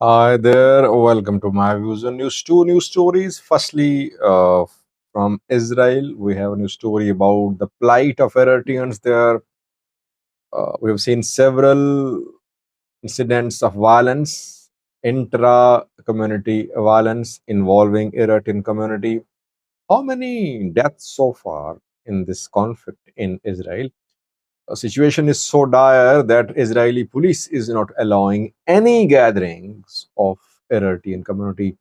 Hi there, welcome to my views on two news stories. Firstly, from Israel, we have a new story about the plight of Eritreans there. We have seen several incidents of violence, intra-community violence involving Eritrean community. How many deaths so far in this conflict in Israel? The situation is so dire that Israeli police is not allowing any gatherings of Eritrean community.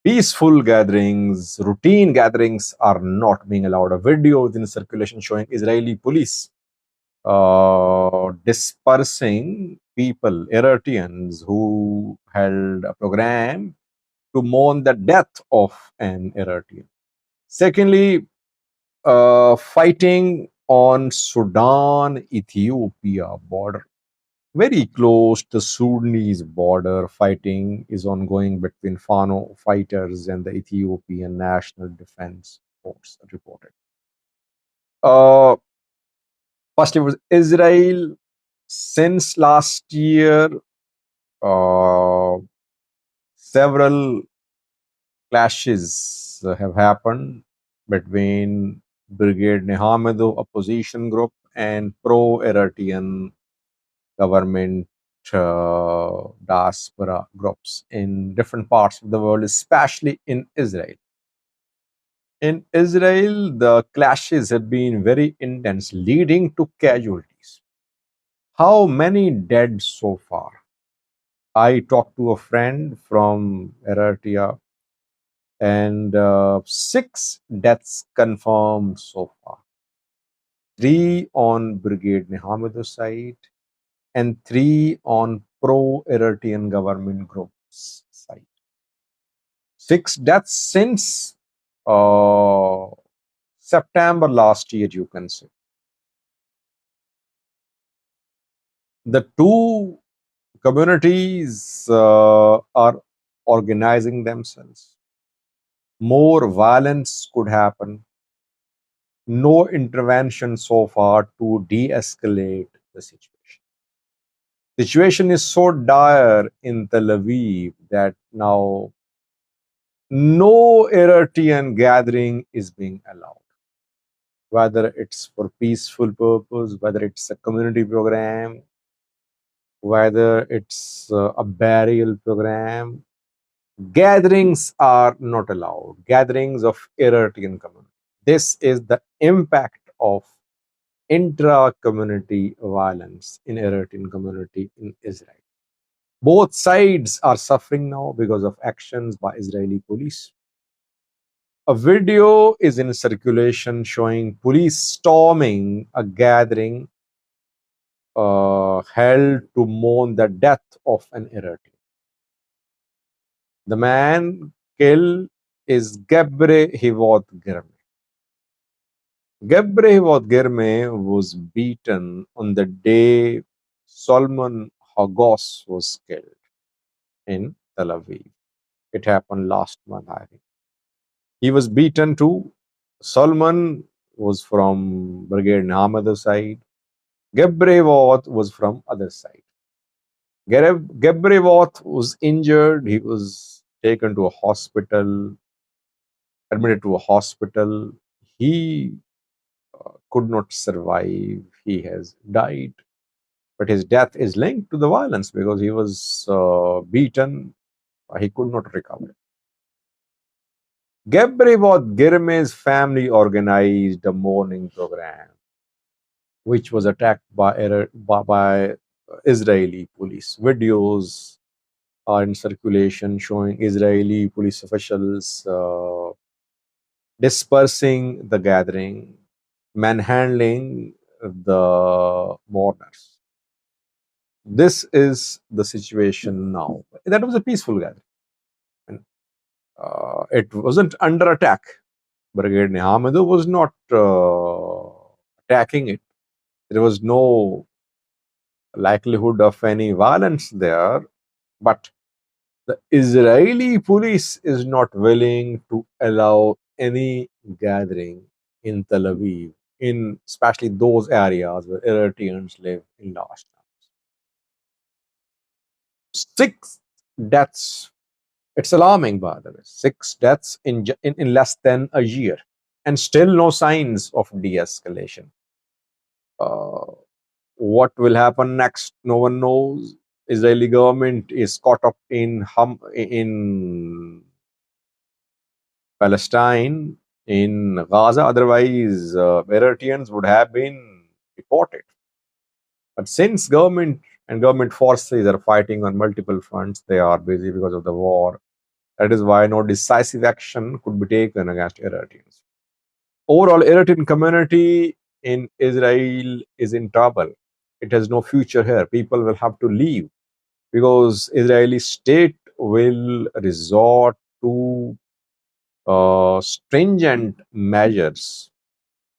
Peaceful gatherings, routine gatherings are not being allowed. A video is in circulation showing Israeli police dispersing people, Eritreans, who held a program to mourn the death of an Eritrean. Secondly, fighting on Sudan Ethiopia border. Very close to Sudanese border, fighting is ongoing between Fano fighters and the Ethiopian National Defense Force, reported. Uh, First, it was Israel. Since last year, uh, several clashes have happened between Brigade Nehamidu opposition group and pro-Eritrean government diaspora groups in different parts of the world, especially in Israel. In Israel, the clashes have been very intense, leading to casualties. How many dead so far? I talked to a friend from Eritrea, and six deaths confirmed so far. Three on Brigade Nehamidu side, and three on pro-Eritrean government groups side. Six deaths since uh, September last year, you can say. The two communities are organizing themselves. More violence could happen. No intervention so far to de-escalate the situation. Situation is so dire in Tel Aviv that now no Eritrean gathering is being allowed, whether it's for peaceful purpose, whether it's a community program, whether it's a burial program. Gatherings are not allowed. Gatherings of Eritrean community. This is the impact of intra-community violence in Eritrean community in Israel. Both sides are suffering now because of actions by Israeli police. A video is in circulation showing police storming a gathering held to mourn the death of an Eritrean. The man killed is Gebre Hivot Girme. Gebre Hivot Girme was beaten on the day Solomon Hagos was killed in Tel Aviv. It happened last month, I think. He was beaten too. Solomon was from Brigade Nahmadu side. Gebrevot was from other side. Gebrevot was injured. He was taken to a hospital, admitted to a hospital. He could not survive. He has died. But his death is linked to the violence because he was beaten. He could not recover. Gebrevot Girme's family organized a mourning program which was attacked by Israeli police. Videos are in circulation showing Israeli police officials dispersing the gathering, manhandling the mourners. This is the situation now. That was a peaceful gathering. And, it wasn't under attack. Brigade Nehamidu was not attacking it. There was no likelihood of any violence there, but the Israeli police is not willing to allow any gathering in Tel Aviv, in especially those areas where Eritreans live in large numbers. Six deaths. It's alarming, by the way. 6 deaths in less than a year, and still no signs of de-escalation. Uh, what will happen next? No one knows. Israeli government is caught up in Palestine, in Gaza. Otherwise, Eritreans would have been deported. But since government and government forces are fighting on multiple fronts, they are busy because of the war. That is why no decisive action could be taken against Eritreans. Overall, Eritrean community in Israel is in trouble. It has no future here. People will have to leave because Israeli state will resort to stringent measures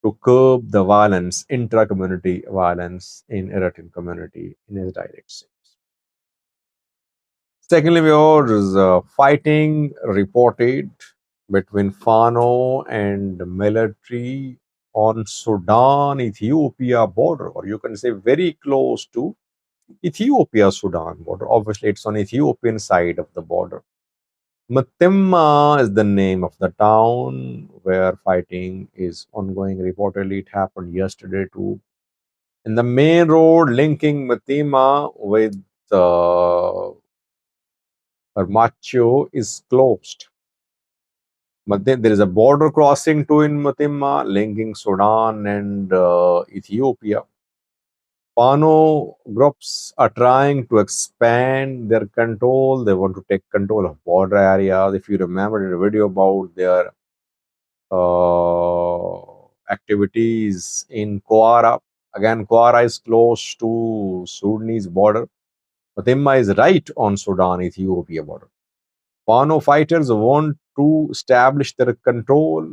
to curb the violence, intra-community violence in Eritrean community in Israel itself. Secondly, there is fighting reported between Fano and military on Sudan Ethiopia border, or you can say very close to Ethiopia Sudan border. Obviously, it's on Ethiopian side of the border. Matimma is the name of the town where fighting is ongoing. Reportedly, it happened yesterday too. And the main road linking Matimma with Macho is closed. But then there is a border crossing too in Matimma linking Sudan and Ethiopia. Pano groups are trying to expand their control. They want to take control of border areas. If you remember the video about their activities in Kwara, again, Kwara is close to Sudanese border. Matimma is right on Sudan-Ethiopia border. Pano fighters want to establish their control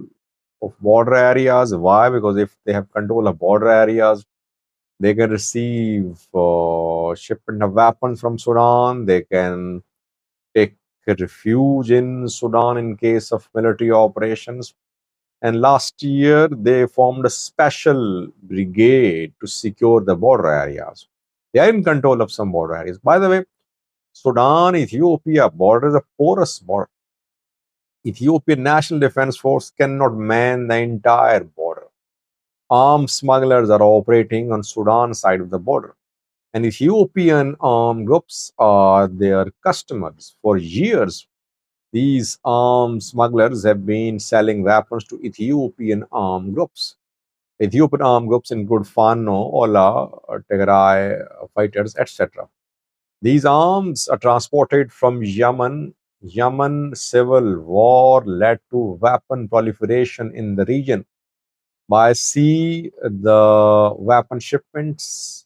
of border areas. Why? Because if they have control of border areas, they can receive shipment of weapons from Sudan. They can take refuge in Sudan in case of military operations. And last year, they formed a special brigade to secure the border areas. They are in control of some border areas. By the way, Sudan Ethiopia border is a porous border. Ethiopian National Defense Force cannot man the entire border. Armed smugglers are operating on Sudan side of the border. And Ethiopian armed groups are their customers. For years, these armed smugglers have been selling weapons to Ethiopian armed groups. Ethiopian armed groups include Fano, Ola, Tigray fighters, etc. These arms are transported from Yemen. Yemen civil war led to weapon proliferation in the region. By sea, the weapon shipments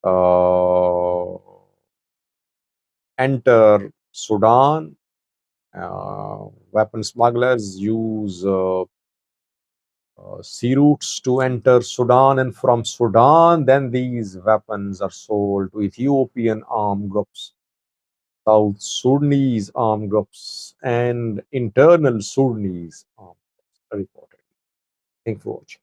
uh, enter Sudan. Weapon smugglers use sea routes to enter Sudan, and from Sudan, then these weapons are sold to Ethiopian armed groups, South Sudanese armed groups, and internal Sudanese armed groups. Reported. Thank you for watching.